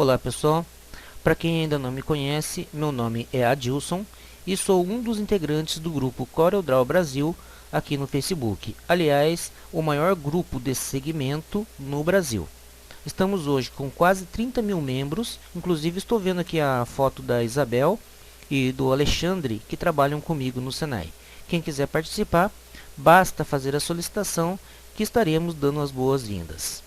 Olá pessoal, para quem ainda não me conhece, meu nome é Adilson e sou um dos integrantes do grupo CorelDRAW Brasil aqui no Facebook. Aliás, o maior grupo desse segmento no Brasil. Estamos hoje com quase 30 mil membros, inclusive estou vendo aqui a foto da Isabel e do Alexandre que trabalham comigo no Senai. Quem quiser participar, basta fazer a solicitação que estaremos dando as boas-vindas.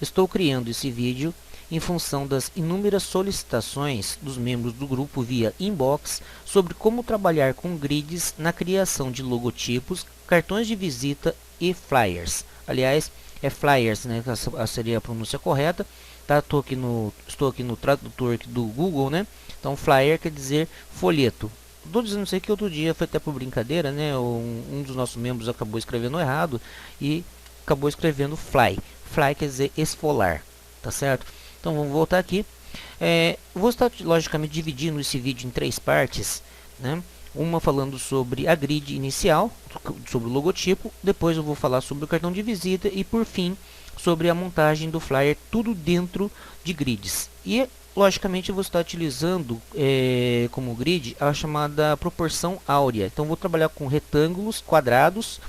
Estou criando esse vídeo em função das inúmeras solicitações dos membros do grupo via inbox sobre como trabalhar com grids na criação de logotipos, cartões de visita e flyers. Aliás, é flyers, né? Essa seria a pronúncia correta. Tá? Estou aqui no tradutor aqui do Google, né? Então, flyer quer dizer folheto. Estou dizendo isso aqui outro dia, foi até por brincadeira, né? Um dos nossos membros acabou escrevendo errado e acabou escrevendo fly. Fly quer dizer esfolar, tá certo? Então vamos voltar aqui. Vou estar logicamente dividindo esse vídeo em três partes, né? Uma falando sobre a grid inicial, sobre o logotipo. Depois eu vou falar sobre o cartão de visita e por fim sobre a montagem do flyer, tudo dentro de grids. E logicamente eu vou estar utilizando como grid a chamada proporção áurea. Então vou trabalhar com retângulos, quadrados,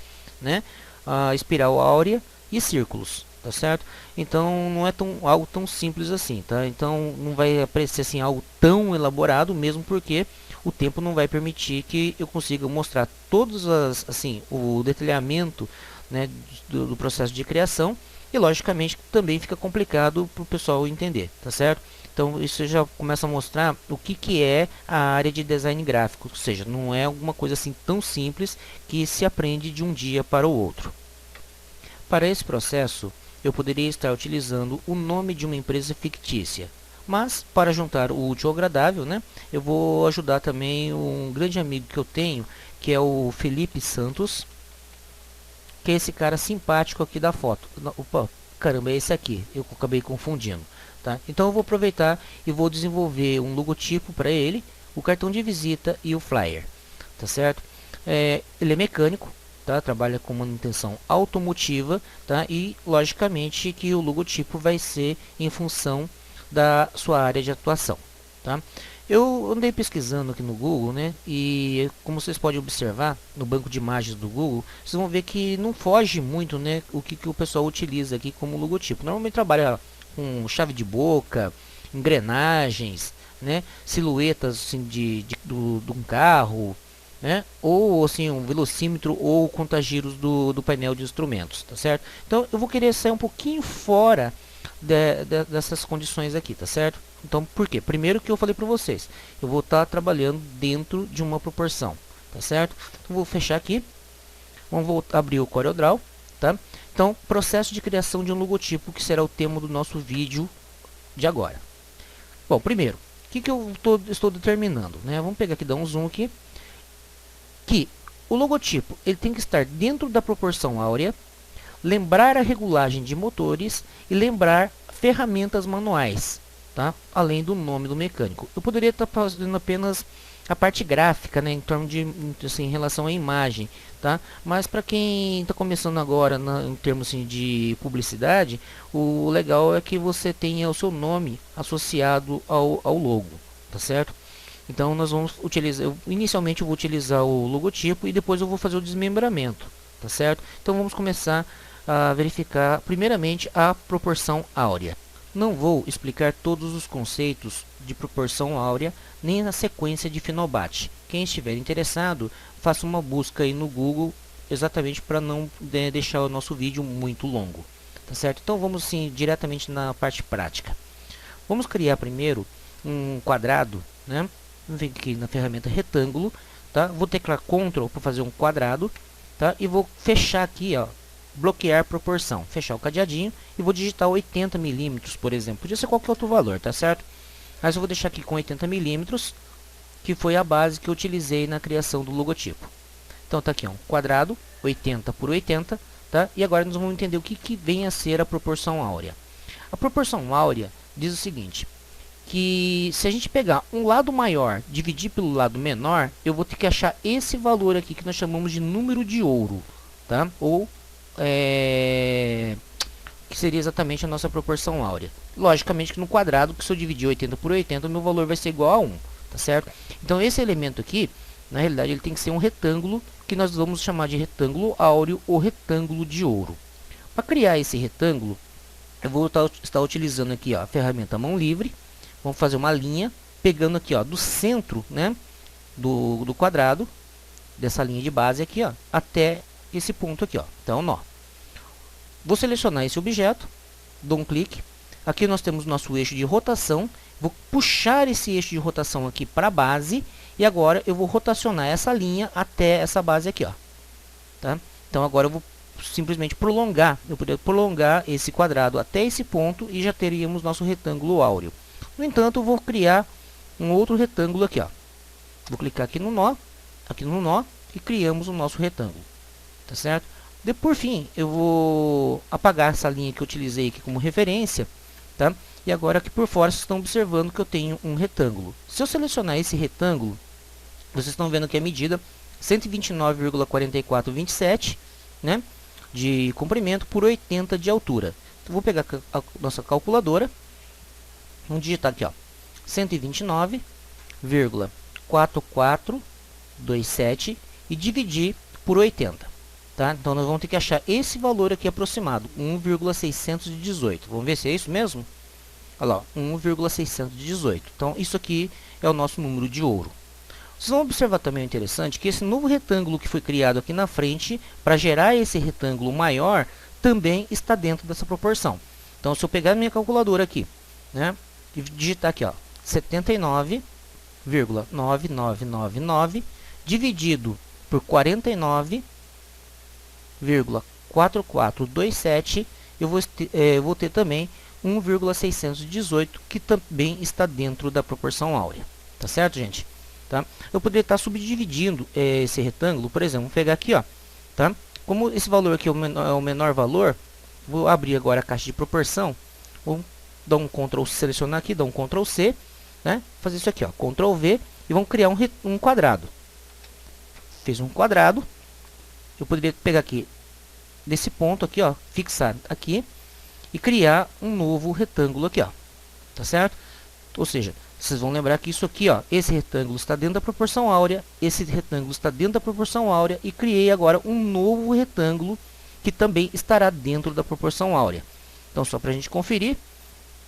né? A espiral áurea e círculos. Tá certo? Então não é algo tão simples assim, tá? Então não vai aparecer assim algo tão elaborado, mesmo porque o tempo não vai permitir que eu consiga mostrar todos o detalhamento, né, do processo de criação, e logicamente também fica complicado para o pessoal entender, tá certo? Então isso já começa a mostrar o que é a área de design gráfico, ou seja, não é alguma coisa assim tão simples que se aprende de um dia para o outro. Para esse processo eu poderia estar utilizando o nome de uma empresa fictícia. Mas, para juntar o útil ao agradável, né, eu vou ajudar também um grande amigo que eu tenho, que é o Felipe Santos, que é esse cara simpático aqui da foto. Opa, caramba, é esse aqui, eu acabei confundindo. Tá? Então eu vou aproveitar e vou desenvolver um logotipo para ele, o cartão de visita e o flyer. Tá certo? Ele é mecânico. Tá? Trabalha com manutenção automotiva, tá? E logicamente que o logotipo vai ser em função da sua área de atuação, tá? Eu andei pesquisando aqui no Google, né? E como vocês podem observar no banco de imagens do Google, vocês vão ver que não foge muito, né, o que o pessoal utiliza aqui como logotipo. Normalmente trabalha com chave de boca, engrenagens, né, silhuetas assim, de um carro, né? Ou assim um velocímetro ou contagiros do painel de instrumentos, tá certo? Então eu vou querer sair um pouquinho fora dessas condições aqui, tá certo? Então por quê? Primeiro que eu falei para vocês, eu vou estar trabalhando dentro de uma proporção, tá certo? Então vou fechar aqui, vamos abrir o CorelDRAW, tá? Então processo de criação de um logotipo, que será o tema do nosso vídeo de agora. Bom, primeiro, o que eu estou determinando, né? Vamos pegar aqui, dar um zoom aqui. Que o logotipo ele tem que estar dentro da proporção áurea, lembrar a regulagem de motores e lembrar ferramentas manuais, tá? Além do nome do mecânico. Eu poderia estar fazendo apenas a parte gráfica, né, em torno de assim, em relação à imagem, tá? Mas para quem está começando agora em termos assim, de publicidade, o legal é que você tenha o seu nome associado ao logo, tá certo? Então nós vamos utilizar, inicialmente eu vou utilizar o logotipo e depois eu vou fazer o desmembramento, tá certo? Então vamos começar a verificar primeiramente a proporção áurea. Não vou explicar todos os conceitos de proporção áurea nem na sequência de Finobat. Quem estiver interessado, faça uma busca aí no Google, exatamente para não deixar o nosso vídeo muito longo, tá certo? Então vamos sim diretamente na parte prática. Vamos criar primeiro um quadrado, né? Vamos vir aqui na ferramenta retângulo, tá? Vou teclar Ctrl para fazer um quadrado, tá? E vou fechar aqui, ó, bloquear proporção, fechar o cadeadinho e vou digitar 80 milímetros, por exemplo. Podia ser qualquer outro valor, tá certo? Mas eu vou deixar aqui com 80 milímetros, que foi a base que eu utilizei na criação do logotipo. Então tá aqui, ó, um quadrado 80 por 80, tá? E agora nós vamos entender o que vem a ser a proporção áurea. A proporção áurea diz o seguinte: que se a gente pegar um lado maior, dividir pelo lado menor, eu vou ter que achar esse valor aqui que nós chamamos de número de ouro, tá? Ou que seria exatamente a nossa proporção áurea. Logicamente que no quadrado, que se eu dividir 80 por 80, o meu valor vai ser igual a 1, tá certo? Então esse elemento aqui, na realidade, ele tem que ser um retângulo, que nós vamos chamar de retângulo áureo ou retângulo de ouro. Para criar esse retângulo, eu vou estar utilizando aqui, ó, a ferramenta mão livre. Vamos fazer uma linha, pegando aqui, ó, do centro, né, do quadrado, dessa linha de base aqui, ó, até esse ponto aqui, ó. Então, nó. Vou selecionar esse objeto, dou um clique. Aqui nós temos nosso eixo de rotação. Vou puxar esse eixo de rotação aqui para a base. E agora eu vou rotacionar essa linha até essa base aqui, ó. Tá? Então agora eu vou simplesmente prolongar. Eu poderia prolongar esse quadrado até esse ponto e já teríamos nosso retângulo áureo. No entanto, eu vou criar um outro retângulo aqui, ó. Vou clicar aqui no nó e criamos o nosso retângulo. Tá certo? Por fim, eu vou apagar essa linha que eu utilizei aqui como referência, tá? E agora aqui por fora vocês estão observando que eu tenho um retângulo. Se eu selecionar esse retângulo, vocês estão vendo que a medida 129,4427, né, de comprimento por 80 de altura. Então, vou pegar a nossa calculadora, vamos digitar aqui, ó, 129,4427 e dividir por 80. Tá? Então, nós vamos ter que achar esse valor aqui aproximado, 1,618. Vamos ver se é isso mesmo? Olha lá, 1,618. Então, isso aqui é o nosso número de ouro. Vocês vão observar também interessante que esse novo retângulo que foi criado aqui na frente, para gerar esse retângulo maior, também está dentro dessa proporção. Então, se eu pegar a minha calculadora aqui, né, e digitar aqui, ó, 79,9999 dividido por 49,4427, eu vou ter também 1,618, que também está dentro da proporção áurea. Tá certo, gente? Tá? Eu poderia estar subdividindo esse retângulo, por exemplo, vou pegar aqui, ó, tá? Como esse valor aqui é o menor valor, vou abrir agora a caixa de proporção, vou dar um Ctrl, selecionar aqui, dar um Ctrl C, né? Fazer isso aqui, ó, Ctrl V, e vamos criar um quadrado. Fiz um quadrado. Eu poderia pegar aqui, desse ponto aqui, ó, fixar aqui e criar um novo retângulo aqui, ó. Tá certo? Ou seja, vocês vão lembrar que isso aqui, ó, esse retângulo está dentro da proporção áurea, esse retângulo está dentro da proporção áurea e criei agora um novo retângulo que também estará dentro da proporção áurea. Então, só para a gente conferir,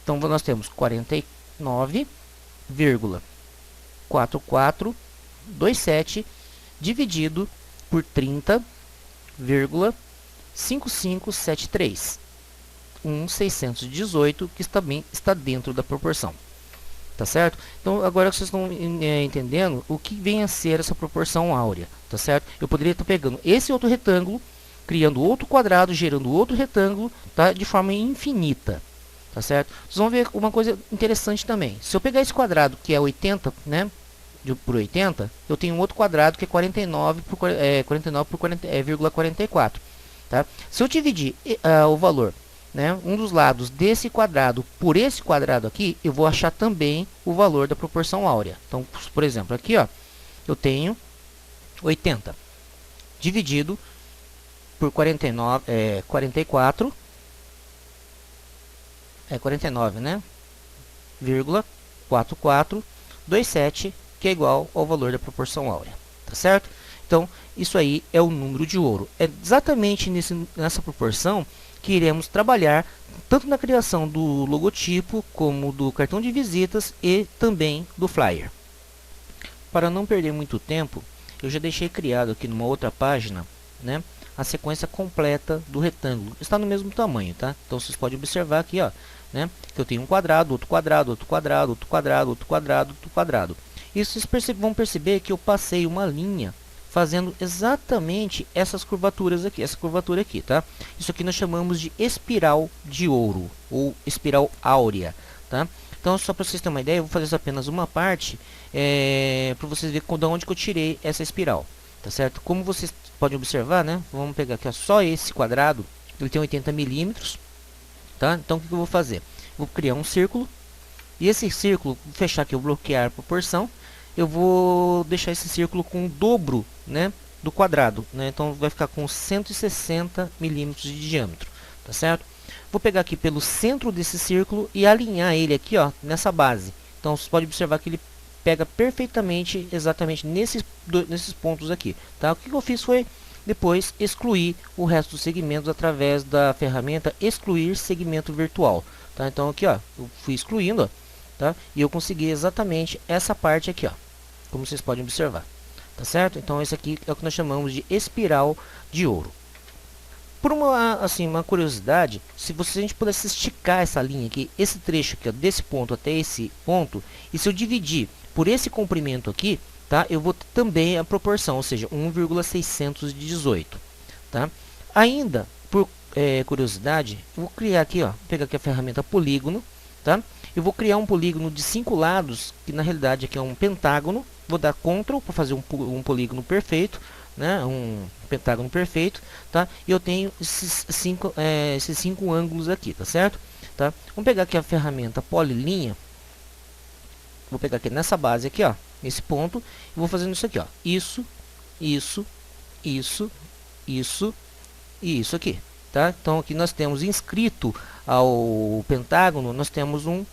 então nós temos 49,4427 dividido por 30,5573. 1,618, que também está dentro da proporção. Tá certo? Então, agora vocês estão entendendo o que vem a ser essa proporção áurea. Tá certo? Eu poderia estar pegando esse outro retângulo, criando outro quadrado, gerando outro retângulo, tá? De forma infinita. Tá certo? Vocês vão ver uma coisa interessante também. Se eu pegar esse quadrado, que é 80, né, por 80, eu tenho um outro quadrado que é 49 por 40,44. Tá? Se eu dividir o valor, né, um dos lados desse quadrado por esse quadrado aqui, eu vou achar também o valor da proporção áurea. Então, por exemplo, aqui, ó, eu tenho 80 dividido por 49, né, 4427, que é igual ao valor da proporção áurea. Tá certo? Então, isso aí é o número de ouro. É exatamente nessa proporção que iremos trabalhar tanto na criação do logotipo, como do cartão de visitas e também do flyer. Para não perder muito tempo, eu já deixei criado aqui numa outra página, né, a sequência completa do retângulo. Está no mesmo tamanho, tá? Então vocês podem observar aqui, ó, né, que eu tenho um quadrado, outro quadrado, outro quadrado, outro quadrado, outro quadrado, outro quadrado. E vocês vão perceber que eu passei uma linha fazendo exatamente essas curvaturas aqui, essa curvatura aqui, tá? Isso aqui nós chamamos de espiral de ouro, ou espiral áurea, tá? Então, só para vocês terem uma ideia, eu vou fazer apenas uma parte, para vocês verem de onde que eu tirei essa espiral, tá certo? Como vocês podem observar, né? Vamos pegar aqui, ó, só esse quadrado, ele tem 80 milímetros, tá? Então, o que eu vou fazer? Vou criar um círculo, e esse círculo, vou fechar aqui, eu bloquear a proporção, eu vou deixar esse círculo com o dobro, né, do quadrado, né? Então vai ficar com 160 milímetros de diâmetro, tá certo? vou pegar aqui pelo centro desse círculo e alinhar ele aqui, ó, nessa base. Então, você pode observar que ele pega perfeitamente, exatamente nesses pontos aqui, tá? O que eu fiz foi depois excluir o resto dos segmentos através da ferramenta excluir segmento virtual, tá? Então aqui, ó, eu fui excluindo, ó, tá? E eu consegui exatamente essa parte aqui, ó, como vocês podem observar, tá certo? Então esse aqui é o que nós chamamos de espiral de ouro. Por uma curiosidade, se a gente pudesse esticar essa linha aqui, esse trecho aqui, ó, desse ponto até esse ponto, e se eu dividir por esse comprimento aqui, tá, eu vou ter também a proporção, ou seja, 1,618, tá? Ainda, por curiosidade, eu vou criar aqui, ó, vou pegar aqui a ferramenta polígono, tá? Eu vou criar um polígono de 5 lados, que na realidade aqui é um pentágono. Vou dar Ctrl para fazer um polígono perfeito, né? Um pentágono perfeito, tá? E eu tenho esses cinco ângulos aqui, tá certo? Tá? Vamos pegar aqui a ferramenta polilinha. Vou pegar aqui nessa base aqui, ó, nesse ponto, e vou fazendo isso aqui, ó. Isso e isso aqui, tá? Então aqui nós temos inscrito ao pentágono, nós temos um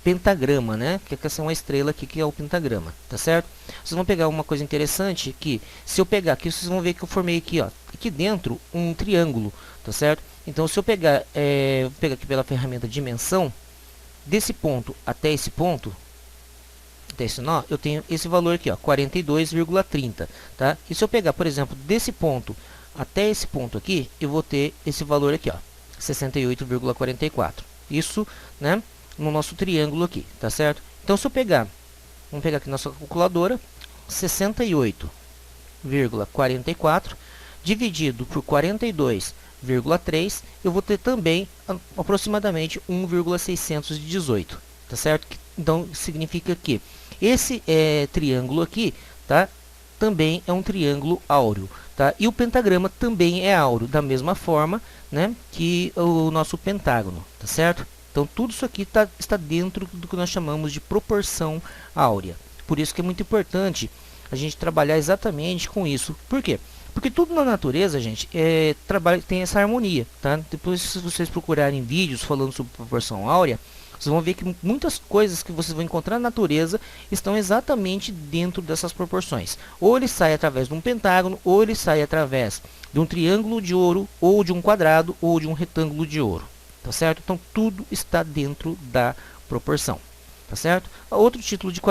pentagrama, né? Que é uma estrela aqui que é o pentagrama, tá certo? Vocês vão pegar uma coisa interessante que, se eu pegar aqui, vocês vão ver que eu formei aqui, ó, aqui dentro um triângulo, tá certo? Então se eu pegar, vou pegar aqui pela ferramenta dimensão, desse ponto até esse ponto, até esse nó, eu tenho esse valor aqui, ó, 42,30, tá? E se eu pegar, por exemplo, desse ponto até esse ponto aqui, eu vou ter esse valor aqui, ó, 68,44. Isso, né, no nosso triângulo aqui, tá certo? Então, se eu pegar, vamos pegar aqui nossa calculadora, 68,44 dividido por 42,3, eu vou ter também aproximadamente 1,618, tá certo? Então, significa que esse triângulo aqui, tá, também é um triângulo áureo, tá? E o pentagrama também é áureo, da mesma forma, né, que o nosso pentágono, tá certo? Então, tudo isso aqui está dentro do que nós chamamos de proporção áurea. Por isso que é muito importante a gente trabalhar exatamente com isso. Por quê? Porque tudo na natureza, gente, tem essa harmonia, tá? Depois, se vocês procurarem vídeos falando sobre proporção áurea, vocês vão ver que muitas coisas que vocês vão encontrar na natureza estão exatamente dentro dessas proporções. Ou ele sai através de um pentágono, ou ele sai através de um triângulo de ouro, ou de um quadrado, ou de um retângulo de ouro. Tá certo? Então, tudo está dentro da proporção. Tá certo? Outro título de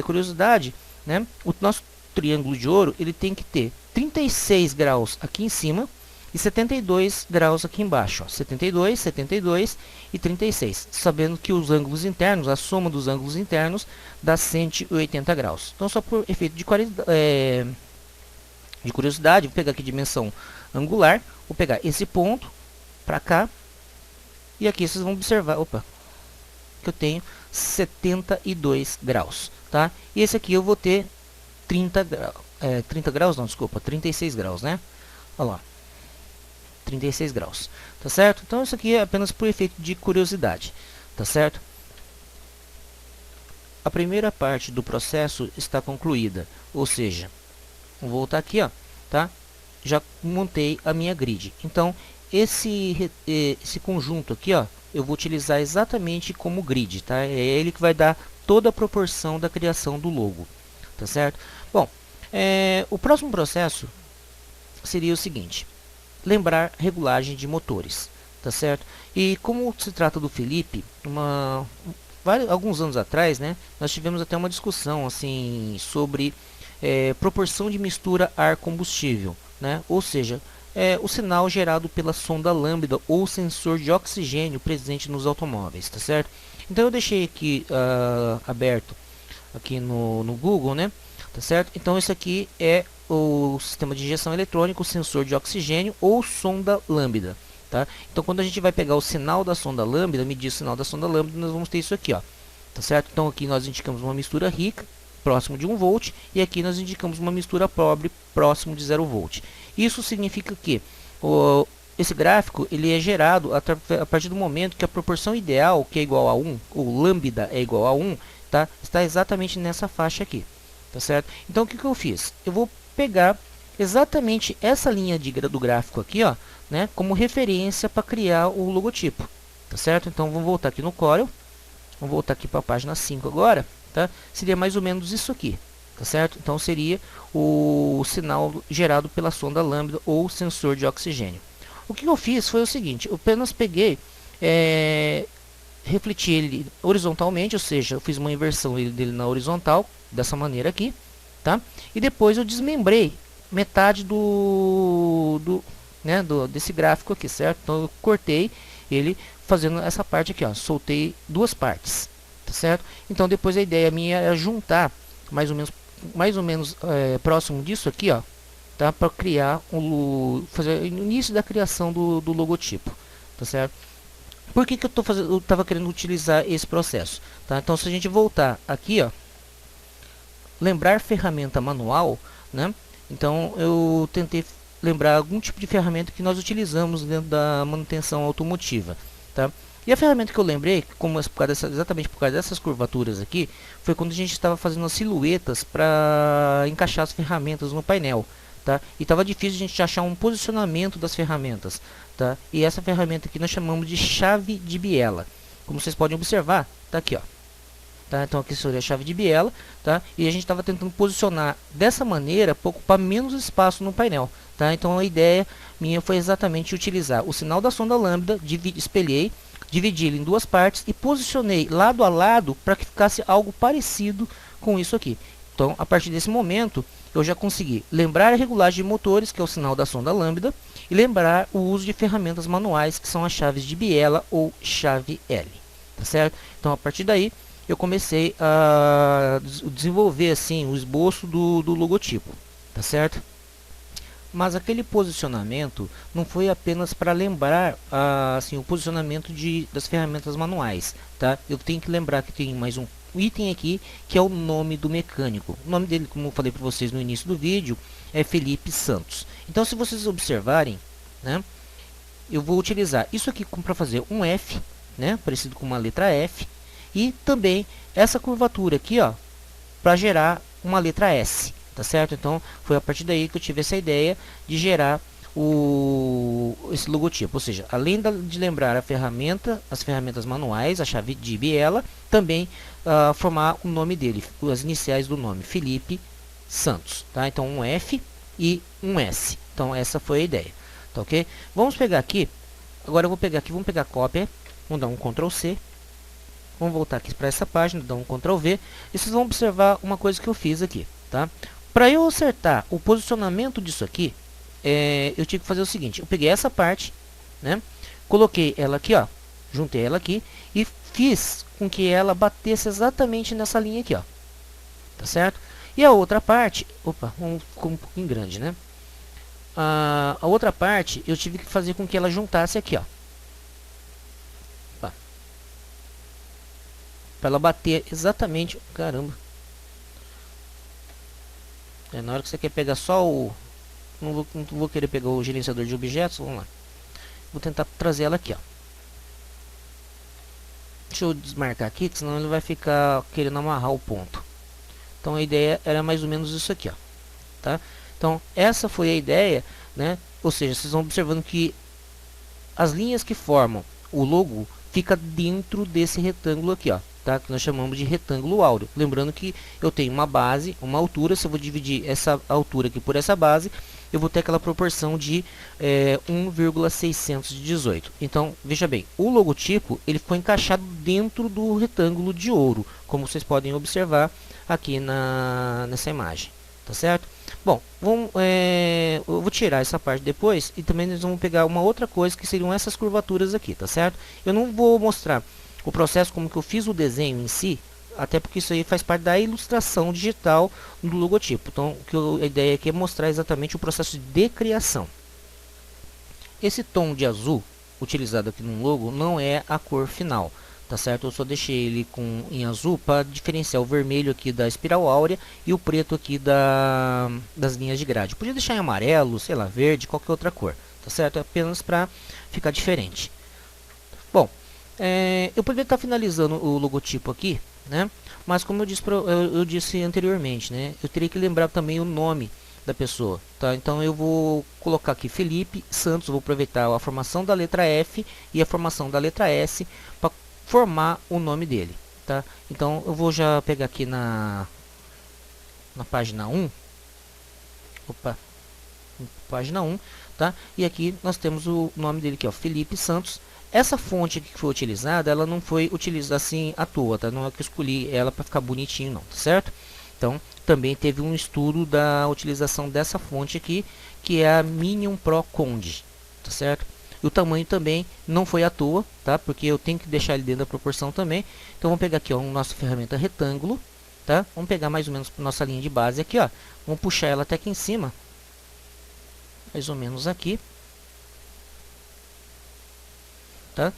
curiosidade, né? O nosso triângulo de ouro, ele tem que ter 36 graus aqui em cima e 72 graus aqui embaixo, ó. 72, 72 e 36. Sabendo que os ângulos internos, a soma dos ângulos internos dá 180 graus. Então, só por efeito de curiosidade, vou pegar aqui dimensão angular, vou pegar esse ponto para cá, e aqui vocês vão observar, opa, que eu tenho 72 graus, tá? E esse aqui eu vou ter 30 graus, não, desculpa, 36 graus, né? Olha lá, 36 graus, tá certo? Então isso aqui é apenas por efeito de curiosidade, tá certo? A primeira parte do processo está concluída, ou seja, vou voltar aqui, ó, tá? Já montei a minha grid. Então, esse conjunto aqui, ó, eu vou utilizar exatamente como grid, tá? É ele que vai dar toda a proporção da criação do logo, tá certo? Bom, o próximo processo seria o seguinte: lembrar regulagem de motores, tá certo? E como se trata do Felipe, alguns anos atrás, né, nós tivemos até uma discussão assim sobre proporção de mistura ar-combustível, né? Ou seja, o sinal gerado pela sonda lambda ou sensor de oxigênio presente nos automóveis, tá certo? Então eu deixei aqui aberto aqui no Google, né? Tá certo? Então esse aqui é o sistema de injeção eletrônica, o sensor de oxigênio ou sonda lambda, tá? Então quando a gente vai pegar o sinal da sonda lambda, medir o sinal da sonda lambda, nós vamos ter isso aqui, ó, tá certo? Então aqui nós indicamos uma mistura rica próximo de 1 volt e aqui nós indicamos uma mistura pobre próximo de 0 volt. Isso significa que esse gráfico ele é gerado a partir do momento que a proporção ideal, que é igual a 1, ou lambda é igual a 1, tá? Está exatamente nessa faixa aqui, tá certo? Então o que eu fiz? Eu vou pegar exatamente essa linha do gráfico aqui, ó, né, como referência para criar o logotipo, tá certo? Então vamos voltar aqui no Corel, vamos voltar aqui para a página 5 agora, tá? Seria mais ou menos isso aqui, tá certo? Então seria o sinal gerado pela sonda lambda ou sensor de oxigênio. O que eu fiz foi o seguinte, eu apenas peguei, refleti ele horizontalmente, ou seja, eu fiz uma inversão dele na horizontal, dessa maneira aqui, tá? E depois eu desmembrei metade desse gráfico aqui, certo? Então eu cortei ele fazendo essa parte aqui, ó, soltei duas partes, tá certo? Então depois a ideia minha era juntar mais ou menos próximo disso aqui, ó, tá? Para criar fazer o início da criação do logotipo, tá certo? Por que que eu estava querendo utilizar esse processo, tá? Então se a gente voltar aqui, ó, lembrar ferramenta manual, né? Então eu tentei lembrar algum tipo de ferramenta que nós utilizamos dentro da manutenção automotiva, tá? E a ferramenta que eu lembrei, exatamente por causa dessas curvaturas aqui, foi quando a gente estava fazendo as silhuetas para encaixar as ferramentas no painel, tá? E estava difícil a gente achar um posicionamento das ferramentas, tá? E essa ferramenta aqui nós chamamos de chave de biela. Como vocês podem observar, tá aqui, ó. Tá? Então aqui seria a chave de biela, tá? E a gente estava tentando posicionar dessa maneira para ocupar menos espaço no painel, tá? Então a ideia minha foi exatamente utilizar o sinal da sonda lambda, espelhei, dividi ele em duas partes e posicionei lado a lado para que ficasse algo parecido com isso aqui. Então a partir desse momento eu já consegui lembrar a regulagem de motores, que é o sinal da sonda lambda, e lembrar o uso de ferramentas manuais, que são as chaves de biela ou chave L, tá certo? Então a partir daí eu comecei a desenvolver assim o esboço do logotipo, tá certo? Mas aquele posicionamento não foi apenas para lembrar assim, o posicionamento das ferramentas manuais, tá? Eu tenho que lembrar que tem mais um item aqui, que é o nome do mecânico. O nome dele, como eu falei para vocês no início do vídeo, é Felipe Santos. Então, se vocês observarem, né, eu vou utilizar isso aqui para fazer um F, né, parecido com uma letra F, e também essa curvatura aqui, ó, para gerar uma letra S, tá certo? Então foi a partir daí que eu tive essa ideia de gerar esse logotipo, ou seja, além de lembrar as ferramentas manuais, a chave de biela, também formar o nome dele, as iniciais do nome, Felipe Santos, tá? Então um F e um S. Então essa foi a ideia, tá ok? Vamos pegar aqui, agora eu vou pegar aqui, vamos pegar a cópia, vamos dar um Ctrl C. Vamos voltar aqui para essa página, dar um Ctrl V. E vocês vão observar uma coisa que eu fiz aqui, tá? Para eu acertar o posicionamento disso aqui, eu tive que fazer o seguinte. Eu peguei essa parte, né? Coloquei ela aqui, ó. Juntei ela aqui e fiz com que ela batesse exatamente nessa linha aqui, ó. Tá certo? E a outra parte... Opa, ficou um pouquinho grande, né? A outra parte, eu tive que fazer com que ela juntasse aqui, ó. Para ela bater exatamente... Caramba. Na hora que você quer pegar só o... Não vou querer pegar o gerenciador de objetos. Vamos lá. Vou tentar trazer ela aqui, ó. Deixa eu desmarcar aqui, que senão ele vai ficar querendo amarrar o ponto. Então a ideia era mais ou menos isso aqui, ó. Tá? Então essa foi a ideia, né? Ou seja, vocês vão observando que as linhas que formam o logo fica dentro desse retângulo aqui, ó. Tá? Que nós chamamos de retângulo áureo. Lembrando que eu tenho uma base, uma altura. Se eu vou dividir essa altura aqui por essa base, eu vou ter aquela proporção de 1,618. Então, veja bem, o logotipo ele foi encaixado dentro do retângulo de ouro, como vocês podem observar aqui nessa imagem. Tá certo? Bom, eu vou tirar essa parte depois e também nós vamos pegar uma outra coisa que seriam essas curvaturas aqui, tá certo? Eu não vou mostrar o processo como que eu fiz o desenho em si, até porque isso aí faz parte da ilustração digital do logotipo. Então, a ideia aqui é mostrar exatamente o processo de criação. Esse tom de azul utilizado aqui no logo não é a cor final, tá certo? Eu só deixei ele em azul para diferenciar o vermelho aqui da espiral áurea e o preto aqui das linhas de grade. Podia deixar em amarelo, sei lá, verde, qualquer outra cor, tá certo? Apenas para ficar diferente. Bom, eu poderia estar finalizando o logotipo aqui, né? Mas como eu disse anteriormente, né? Eu teria que lembrar também o nome da pessoa, tá? Então eu vou colocar aqui Felipe Santos, vou aproveitar a formação da letra F e a formação da letra S para formar o nome dele, tá? Então eu vou já pegar aqui na página 1, opa, página 1, tá? E aqui nós temos o nome dele aqui, ó, Felipe Santos. Essa fonte que foi utilizada, ela não foi utilizada assim à toa, tá? Não é que eu escolhi ela para ficar bonitinho, não, tá certo? Então, também teve um estudo da utilização dessa fonte aqui, que é a Minion Pro Conde, tá certo? E o tamanho também não foi à toa, tá? Porque eu tenho que deixar ele dentro da proporção também. Então, vamos pegar aqui, ó, nossa ferramenta retângulo, tá? Vamos pegar mais ou menos nossa linha de base aqui, ó. Vamos puxar ela até aqui em cima, mais ou menos aqui, tá?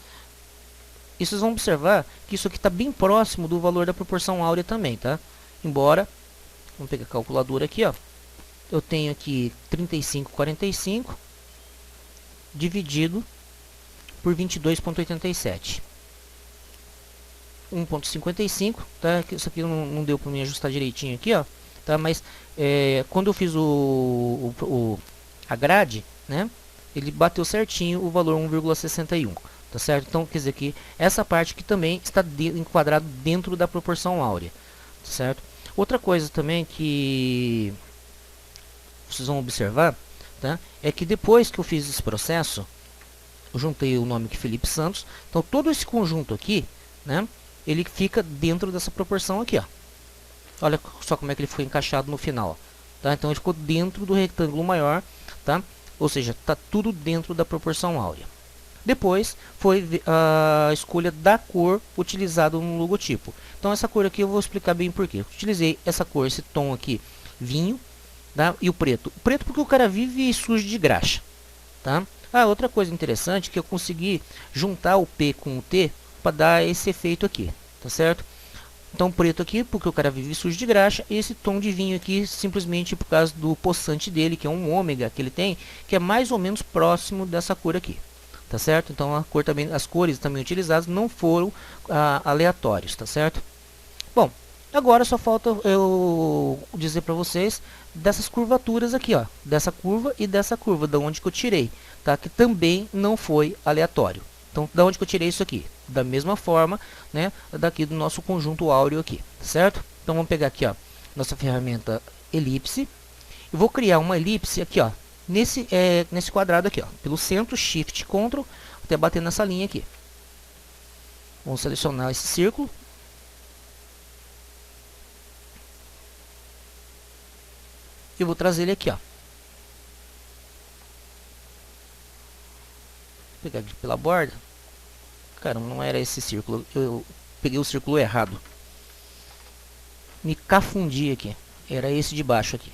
E vocês vão observar que isso aqui está bem próximo do valor da proporção áurea também, tá? Embora, vamos pegar a calculadora aqui, ó. Eu tenho aqui 35,45 dividido por 22,87. 1,55, tá? Isso aqui não deu para me ajustar direitinho aqui, ó. Tá? Mas quando eu fiz a grade, né? Ele bateu certinho o valor 1,61. Tá certo? Então, quer dizer que essa parte aqui também está enquadrado dentro da proporção áurea. Tá certo? Outra coisa também que vocês vão observar, tá? É que depois que eu fiz esse processo, eu juntei o nome que Felipe Santos. Então, todo esse conjunto aqui, né? Ele fica dentro dessa proporção aqui, ó. Olha só como é que ele foi encaixado no final, ó. Tá? Então, ele ficou dentro do retângulo maior, tá? Ou seja, está tudo dentro da proporção áurea. Depois foi a escolha da cor utilizada no logotipo. Então essa cor aqui eu vou explicar bem porquê. Utilizei essa cor, esse tom aqui, vinho, tá? E o preto. O preto porque o cara vive sujo de graxa, tá? Ah, outra coisa interessante é que eu consegui juntar o P com o T para dar esse efeito aqui, tá certo? Então preto aqui porque o cara vive sujo de graxa, e esse tom de vinho aqui simplesmente por causa do poçante dele, que é um ômega que ele tem, que é mais ou menos próximo dessa cor aqui. Tá certo? Então a cor também, as cores também utilizadas não foram aleatórios, tá certo? Bom, agora só falta eu dizer para vocês dessas curvaturas aqui, ó, dessa curva e dessa curva, da onde que eu tirei, tá? Que também não foi aleatório. Então, da onde que eu tirei isso aqui? Da mesma forma, né, daqui do nosso conjunto áureo aqui, certo? Então vamos pegar aqui, ó, nossa ferramenta elipse, e vou criar uma elipse aqui, ó, nesse quadrado aqui, ó, pelo centro, Shift, Ctrl, até bater nessa linha aqui. Vamos selecionar esse círculo. E vou trazer ele aqui, ó. Vou pegar aqui pela borda. Caramba, não era esse círculo. Eu peguei o círculo errado. Me cafundi aqui. Era esse de baixo aqui.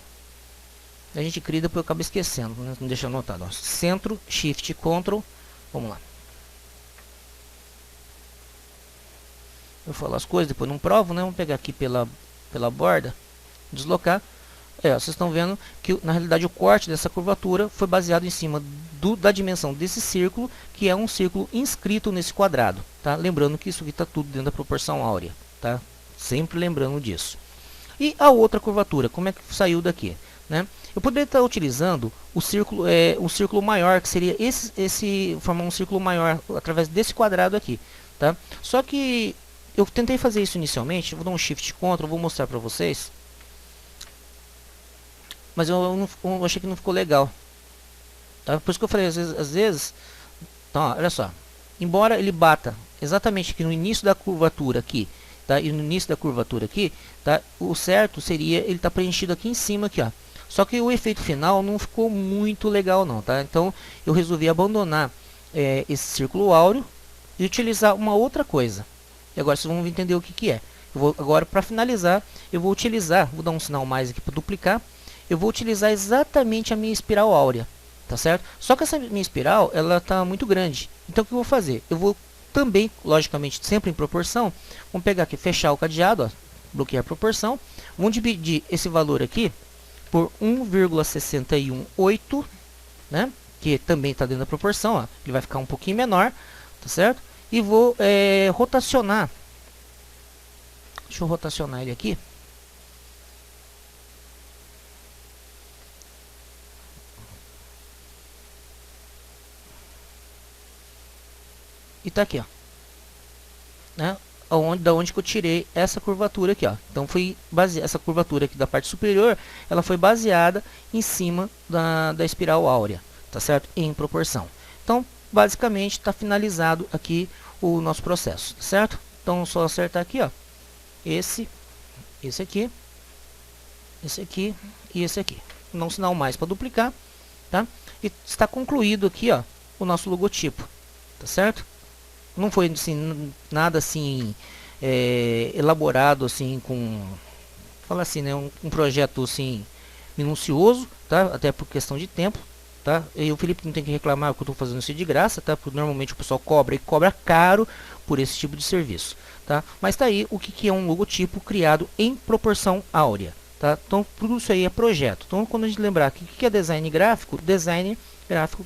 A gente cria, depois eu acabo esquecendo, né? Não deixa anotado, ó. Centro, Shift, Ctrl. Vamos lá. Eu falo as coisas, depois não provo, né? Vamos pegar aqui pela borda, deslocar. Vocês estão vendo que na realidade o corte dessa curvatura foi baseado em cima da dimensão desse círculo, que é um círculo inscrito nesse quadrado, tá? Lembrando que isso aqui está tudo dentro da proporção áurea, tá? Sempre lembrando disso. E a outra curvatura, como é que saiu daqui, né? Eu poderia estar utilizando o círculo, um círculo maior, que seria formar um círculo maior através desse quadrado aqui, tá? Só que eu tentei fazer isso inicialmente, vou dar um Shift Ctrl, vou mostrar para vocês. Mas eu achei que não ficou legal, tá? Por isso que eu falei, às vezes então, ó, olha só, embora ele bata exatamente aqui no início da curvatura aqui, tá? E no início da curvatura aqui, tá? O certo seria ele estar preenchido aqui em cima aqui, ó. Só que o efeito final não ficou muito legal não, tá? Então eu resolvi abandonar esse círculo áureo e utilizar uma outra coisa. E agora vocês vão entender o que é. Agora, para finalizar, eu vou dar um sinal mais aqui para duplicar. Eu vou utilizar exatamente a minha espiral áurea, tá certo? Só que essa minha espiral, ela tá muito grande. Então o que eu vou fazer? Eu vou também, logicamente, sempre em proporção. Vamos pegar aqui, fechar o cadeado, ó, bloquear a proporção. Vamos dividir esse valor aqui por 1,618, né? Que também está dentro da proporção, ó. Ele vai ficar um pouquinho menor, tá certo? E vou rotacionar. Deixa eu rotacionar ele aqui. e tá aqui, ó, né? Da onde que eu tirei essa curvatura aqui, ó. Então foi essa curvatura aqui da parte superior, ela foi baseada em cima da espiral áurea, tá certo? Em proporção. Então, basicamente está finalizado aqui o nosso processo, tá certo? Então, só acertar aqui, ó, esse aqui, esse aqui e esse aqui. Não sinal mais para duplicar, tá? E está concluído aqui, ó, o nosso logotipo, tá certo? Não foi assim, nada assim elaborado assim com, fala assim, né, um projeto assim minucioso, tá? Até por questão de tempo, tá? E o Felipe não tem que reclamar que eu estou fazendo isso de graça, tá? Porque normalmente o pessoal cobra e cobra caro por esse tipo de serviço, tá? Mas tá aí o que é um logotipo criado em proporção áurea, tá? Então tudo isso aí é projeto. Então quando a gente lembrar que o que é design gráfico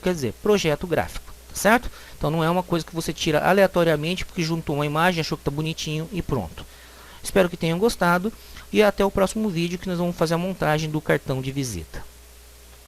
quer dizer projeto gráfico, tá certo? Então não é uma coisa que você tira aleatoriamente porque juntou uma imagem, achou que tá bonitinho e pronto. Espero que tenham gostado e até o próximo vídeo que nós vamos fazer a montagem do cartão de visita.